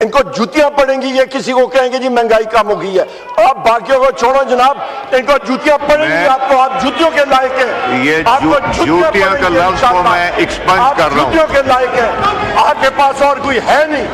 इनको जूतियां पड़ेंगी, ये किसी को कहेंगे जी महंगाई कम हो गई है। आप बाकियों को छोड़ो जनाब, इनको जूतियां पड़ेंगी, आपको आप जूतियों के लायक है। ये जूतियां का लफ्ज को मैं एक्सपंज कर रहा हूं। जूतियों के लायक है, आपके पास और कोई है नहीं।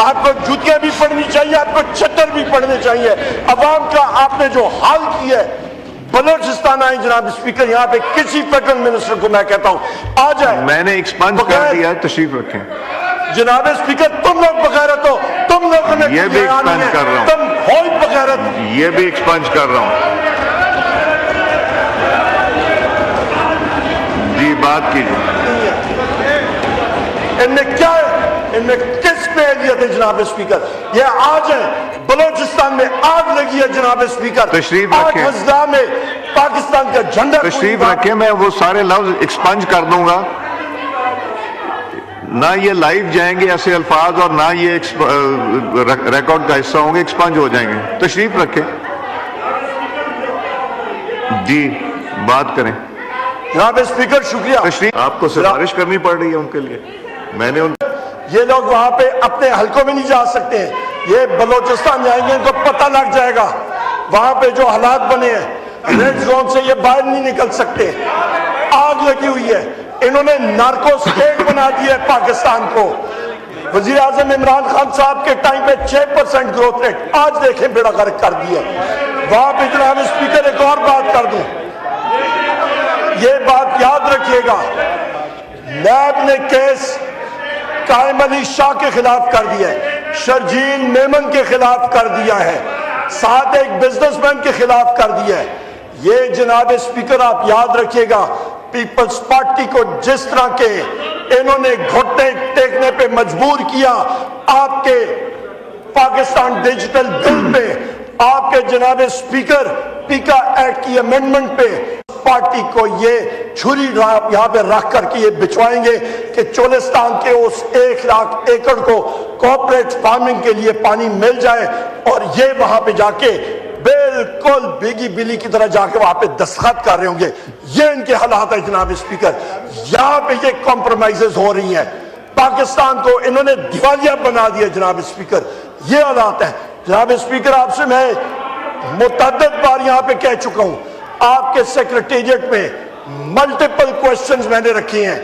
आपको जूतियां भी पड़नी चाहिए, आपको छत्तर भी पड़ने चाहिए। अवाम का आपने जो हाल किया है, बलोचिस्तान आए जनाब स्पीकर, यहाँ पे किसी फेडरल मिनिस्टर को मैं कहता हूँ आ जाए। मैंने एक्सपंज कर दिया, तशरीफ रखें जनाब स्पीकर। तुम लोग बगैरत हो, तुम लोगों ने ये भी एक्सपंज कर रहा हूं, तुम हो ही बगैरत। ये भी एक्सपंज कर रहा हूं जी, बात कीजिए। इनमें क्या है, इनमें किस पे एहलियत है जनाब स्पीकर? ये आज है बलोचिस्तान में आग लगी है जनाब स्पीकर, तशरीफ आग रखें, हज़दा में पाकिस्तान का झंडा तशरीफ रखें, मैं वो सारे लफ्ज एक्सपंज कर दूंगा। ना ये लाइव जाएंगे ऐसे अल्फाज और ना ये रिकॉर्ड का हिस्सा होंगे, एक्सपंज हो जाएंगे। तशरीफ रखें जी, बात करें जनाब स्पीकर। शुक्रिया। तशरीफ, आपको सिफारिश करनी पड़ रही है उनके लिए, मैंने उन ये लोग वहां पे अपने हलकों में नहीं जा सकते हैं, ये बलोचिस्तान जाएंगे, इनको पता लग जाएगा वहां पे जो हालात बने हैं, रेड जोन से ये बाहर नहीं निकल सकते। आग लगी हुई है, इन्होंने नार्को स्टेट बना दिया है पाकिस्तान को। वजीर आजम इमरान खान साहब के टाइम पे 6% ग्रोथ रेट, आज देखें बेड़ा गर्क कर दिया। वहां पे जनाब स्पीकर एक और बात कर दूं, ये बात याद रखिएगा, नैब ने केस कायम अली शाह के खिलाफ कर दिया है, शर्जील मेमन के खिलाफ कर दिया है, साथ एक बिजनेसमैन के खिलाफ कर दिया है। ये जनाब स्पीकर आप याद रखिएगा, पीपल्स पार्टी को जिस तरह के इन्होंने घुटने टेकने पे मजबूर किया, आपके पाकिस्तान डिजिटल बिल पे, आपके जनाब स्पीकर पीका एक्ट की अमेंडमेंट पे पार्टी को ये छुरी यहाँ पे रख करके ये बिछवाएंगे कि चोलिस्तान के उस 1 लाख एकड़ को कॉर्पोरेट फार्मिंग के लिए पानी मिल जाए, और ये वहां पे जाके बिल्कुल भीगी बिल्ली की तरह जाके वहां पे दस्तखत कर रहे होंगे। ये इनके हालात है जनाब स्पीकर, यहाँ पे ये कॉम्प्रोमाइजेस हो रही हैं, पाकिस्तान को इन्होंने दिवालिया बना दिया जनाब स्पीकर, ये हालात है जनाब स्पीकर। आपसे मैं मुतअद्दिद बार यहाँ पे कह चुका हूँ, आपके सेक्रेटेरिएट में मल्टीपल क्वेश्चंस मैंने रखे हैं,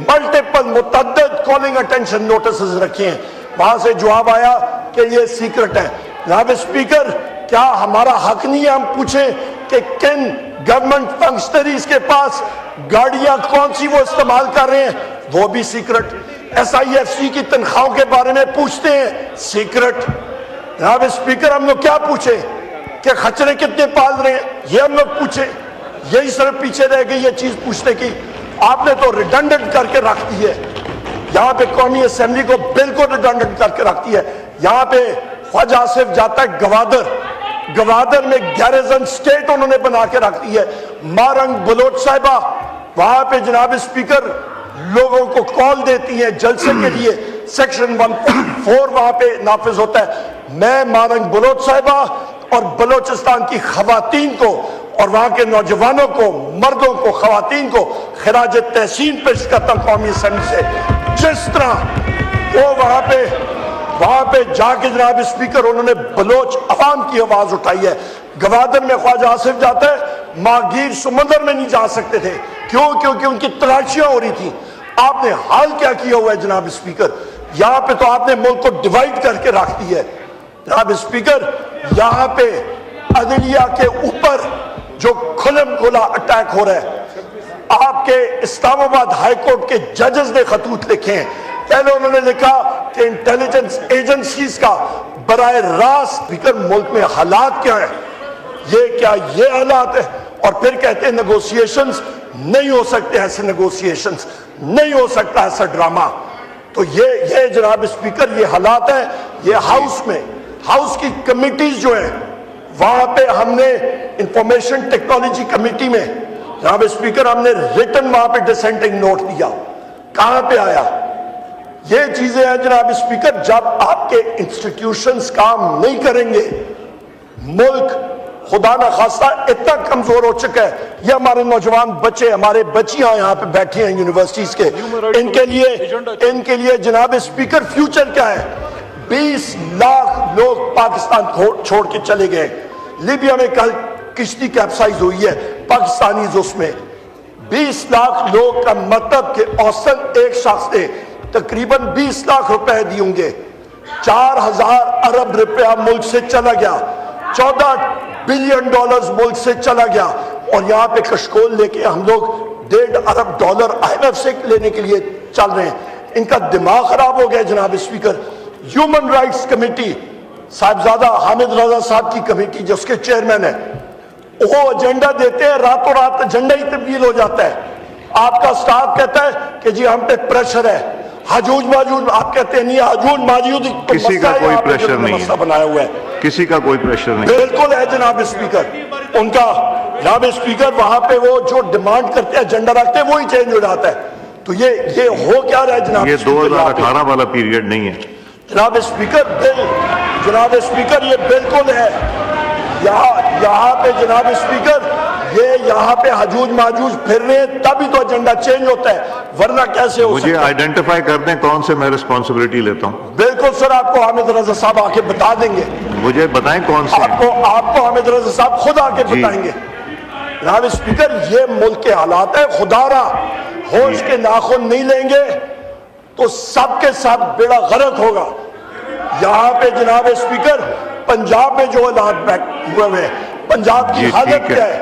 मल्टीपल मुतअद्दिद कॉलिंग अटेंशन नोटिस रखे हैं, वहां से जवाब आया कि ये सीक्रेट है। जनाब स्पीकर, क्या हमारा हक नहीं है हम पूछें कि किन गवर्नमेंट फंक्शनरीज के पास गाड़ियां कौन सी वो इस्तेमाल कर रहे हैं, वो भी सीक्रेट। SIFC की तनख्वाहों के बारे में पूछते हैं, सीक्रेट। जनाब स्पीकर, हम लोग क्या पूछे कि खच्चरे कितने पाल रहे हैं, ये हम लोग पूछे? यही सिर्फ पीछे रह गई ये चीज पूछने की। आपने तो रिडंडेंट करके रख दी है, यहाँ पे कौमी असेंबली को बिल्कुल रिडंडेंट करके रखती है। यहाँ पे ख्वाजा आसिफ जाता है गवादर में गैरिजन स्टेट उन्होंने बना के रख दी है। मारंग बलोच साहिबा वहां पे जनाब स्पीकर लोगों को कॉल देती है जलसे के लिए, सेक्शन 144 वहां पे नाफिज होता है। मैं मारंग बलोच साहिबा और बलोचिस्तान की खवातीन को और वहां के नौजवानों को, मर्दों को, खवातीन को खिराज तहसीन पेश करता हूं कौमी असेंबली से। जिस तरह वो वहां पे जाके जनाब स्पीकर उन्होंने बलोच अवाम की आवाज उठाई है। गवादर में ख्वाजा आसिफ जाता है, मागीर समंदर में नहीं जा सकते थे, क्यों? क्योंकि उनकी तलाशियां हो रही थी। आपने हाल क्या किया हुआ है जनाब स्पीकर? यहाँ पे तो आपने मुल्क को डिवाइड करके रख दी है जनाब स्पीकर। यहाँ पे अदलिया के ऊपर जो खुलम खुला अटैक हो रहा है, आपके इस्लामाबाद हाई कोर्ट के जजेस ने खतूत लिखे हैं। पहले उन्होंने लिखा कि इंटेलिजेंस एजेंसीज का बराए रास्त स्पीकर मुल्क में हालात क्या है, ये हालात है, और फिर कहते हैं नेगोशिएशंस नहीं हो सकते, ऐसे नेगोशिएशंस नहीं हो सकता, ऐसा ड्रामा। तो ये जनाब स्पीकर ये हालात है। ये हाउस की कमिटीज जो है वहां पे हमने इंफॉर्मेशन टेक्नोलॉजी कमेटी में जनाब स्पीकर हमने रिटन वहां पे डिसेंटिंग नोट दिया। कहां पे आया? ये चीजें हैं जनाब स्पीकर, जब आपके इंस्टीट्यूशंस काम नहीं करेंगे, मुल्क खुदा न खास्ता इतना कमजोर हो चुका है। ये हमारे नौजवान बच्चे, हमारे बच्चियां यहाँ पे बैठी हैं यूनिवर्सिटीज के, इनके लिए जनाब स्पीकर फ्यूचर क्या है? 20 लाख लोग पाकिस्तान छोड़ के चले गए। लीबिया में कल किश्ती कैप्साइज हुई है पाकिस्तानी उसमें 20 लाख लोग का मतलब कि औसतन एक शख्स ने तकरीबन 20 लाख रुपए दिए होंगे। 4000 अरब रुपया मुल्क से चला गया, 14 बिलियन डॉलर्स मुल्क से चला गया, और यहाँ पे कशकोल लेके हम लोग $1.5 अरब IMF से लेने के लिए चल रहे हैं। इनका दिमाग खराब हो गया जनाब speaker. Human rights committee Sahibzada Hamid Raza साहब की कमेटी जिसके चेयरमैन है, वो एजेंडा देते हैं, रातों रात एजेंडा ही तब्दील हो जाता है। आपका स्टाफ कहता है कि जी हम पे प्रेशर है, हजूज माजूज, आप कहते हैं नहीं हजूज माजूज किसी का कोई प्रेशर नहीं है, बनाया हुआ है, किसी का कोई प्रेशर नहीं। बिल्कुल है जनाब स्पीकर। उनका जनाब स्पीकर वहां पे वो जो डिमांड करते हैं एजेंडा रखते हैं वही चेंज हो जाता है। तो ये हो क्या रहा है जनाब? ये 2018 वाला पीरियड नहीं है जनाब स्पीकर। जनाब स्पीकर ये बिल्कुल है। यहाँ पे जनाब स्पीकर ये यहाँ पे हजूज माजूज फिर रहे हैं तभी तो एजेंडा चेंज होता है, वरना कैसे हो सकता है? मुझे आइडेंटिफाई कर दें कौन से मैं रिस्पॉन्सिबिलिटी लेता हूँ। बिल्कुल सर, आपको हामिद रजा साहब आके बता देंगे। मुझे बताएं कौन से। आपको हामिद रजा साहब खुद आके बताएंगे। जनाब स्पीकर ये मुल्क के हालात है, खुदारा होश के नाखून नहीं लेंगे तो सबके साथ बेड़ा गर्क होगा। यहाँ पे जनाब स्पीकर पंजाब में जो हालात हुए हैं, पंजाब की हालत क्या है?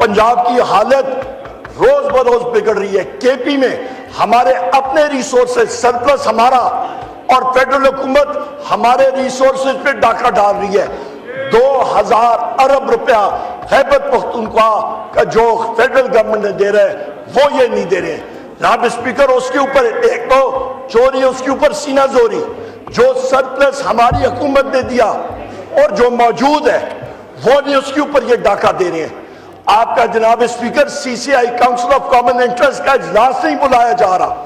पंजाब की हालत रोज बरोज बिगड़ रही है। केपी में हमारे अपने रिसोर्सेज सरप्लस हमारा, और फेडरल हुकूमत हमारे रिसोर्सेज पे डाका डाल रही है। 2000 अरब रुपया खैबर पख्तूनख्वा का जो फेडरल गवर्नमेंट ने दे रहा है वो ये नहीं दे रहे। जनाब स्पीकर उसके ऊपर एक तो चोरी, उसके ऊपर सीना जोरी। जो सरप्लस हमारी हुकूमत ने दिया और जो मौजूद है वो भी उसके ऊपर ये डाका दे रहे हैं। आपका जनाब speaker CCI council of common interest का इजलास नहीं बुलाया जा रहा।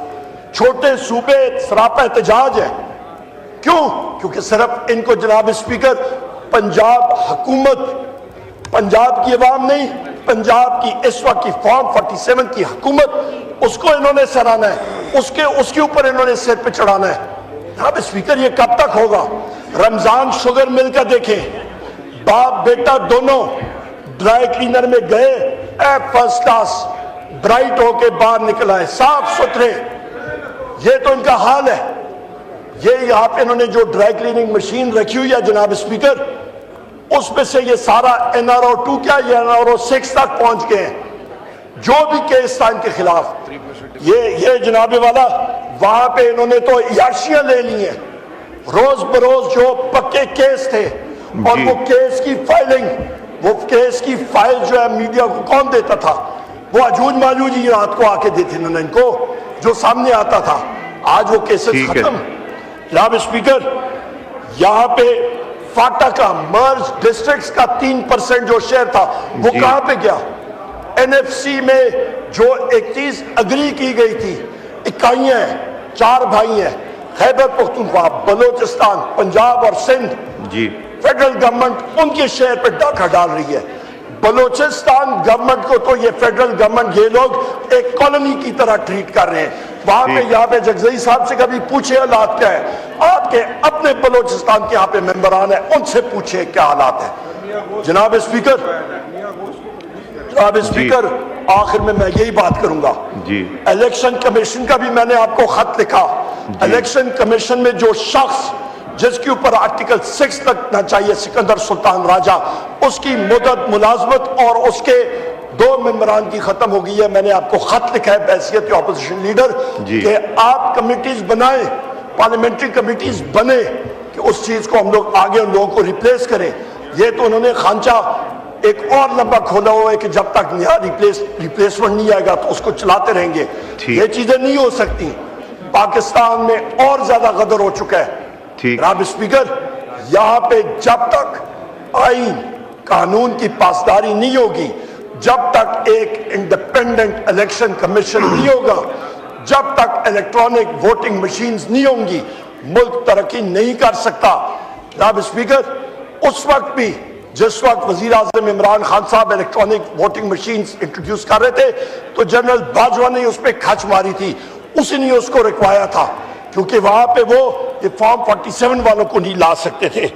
छोटे सूबे सरापा एहतजाज है। क्यों? क्योंकि सिर्फ इनको जनाब स्पीकर पंजाब हुकूमत, पंजाब की अवाम नहीं, पंजाब की इस वक्त की फॉर्म 47 की हुकूमत, उसको इन्होंने सराहना है, उसके ऊपर इन्होंने सिर पे चढ़ाना है। जनाब स्पीकर ये कब तक होगा? रमजान शुगर मिल का देखें, बाप बेटा दोनों ड्राई क्लीनर में गए, फर्स्ट क्लास ब्राइट होके बाहर निकल आए, साफ सुथरे। ये तो इनका हाल है। ये यहाँ पे इन्होंने जो ड्राई क्लीनिंग मशीन रखी हुई है जनाब स्पीकर, उसमें से ये सारा NRO 2 क्या ये NRO 6 तक पहुंच गए हैं। जो भी केस था इनके खिलाफ, ये जनाबे वाला वहां पे इन्होंने तो याशियां ले ली हैं। रोज बरोज जो पक्के केस थे और वो केस की फाइलिंग, वो केस की फाइल जो है मीडिया को कौन देता था? वो अजूज माजूज ही रात को आके देते इन्होंने इनको, जो सामने आता था। आज वो केसेस खत्म। जनाब स्पीकर यहाँ पे फाटा का मर्ज डिस्ट्रिक्ट्स का 3% जो शेयर था वो कहां पे गया? NFC में जो एक चीज अग्री की गई थी, इकाइयां हैं, 4 भाई हैं, खैबर पख्तूनख्वा, बलोचिस्तान, पंजाब और सिंध जी, फेडरल गवर्नमेंट उनके शेयर पर डाका डाल रही है। बलोचिस्तान गवर्नमेंट को तो ये फेडरल गवर्नमेंट ये लोग एक कॉलोनी की तरह ट्रीट कर रहे हैं। वहां पे यहाँ पे जगजई साहब से कभी पूछे हालात क्या है? आपके अपने बलोचिस्तान के यहाँ पे मेंबरान है, उनसे पूछे क्या हालात है। जनाब स्पीकर आखिर में मैं यही बात करूंगा जी। इलेक्शन कमीशन का भी मैंने आपको खत लिखा। इलेक्शन कमीशन में जो शख्स जिसके ऊपर आर्टिकल 6 लगना चाहिए, सिकंदर सुल्तान राजा, उसकी मुद्दत मुलाजमत और उसके 2 मेंबरान की खत्म हो गई है। मैंने आपको खत लिखा है बैसियत ऑपोजिशन लीडर कि आप कमिटीज बनाएं, पार्लियामेंट्री कमिटीज बने कि उस चीज को हम लोग आगे उन लोगों को रिप्लेस करें। ये तो उन्होंने खांचा एक और लंबा खोला हुआ है कि जब तक नया रिप्लेसमेंट नहीं आएगा तो उसको चलाते रहेंगे। ये चीजें नहीं हो सकती। पाकिस्तान में और ज्यादा गदर हो चुका है। जनाब स्पीकर, यहाँ पे जब तक आईन कानून की पासदारी नहीं होगी, जब तक एक इंडिपेंडेंट इलेक्शन कमीशन नहीं होगा, जब तक इलेक्ट्रॉनिक वोटिंग मशीन्स नहीं होंगी, मुल्क तरक्की नहीं कर सकता। जनाब स्पीकर, उस वक्त भी जिस वक्त वजीर आजम इमरान खान साहब इलेक्ट्रॉनिक वोटिंग मशीन्स इंट्रोड्यूस कर रहे थे तो जनरल बाजवा ने उस पर खच मारी थी, उसी ने उसको रिकवाया था। क्योंकि वहां पे वो फॉर्म 47 वालों को नहीं ला सकते थे।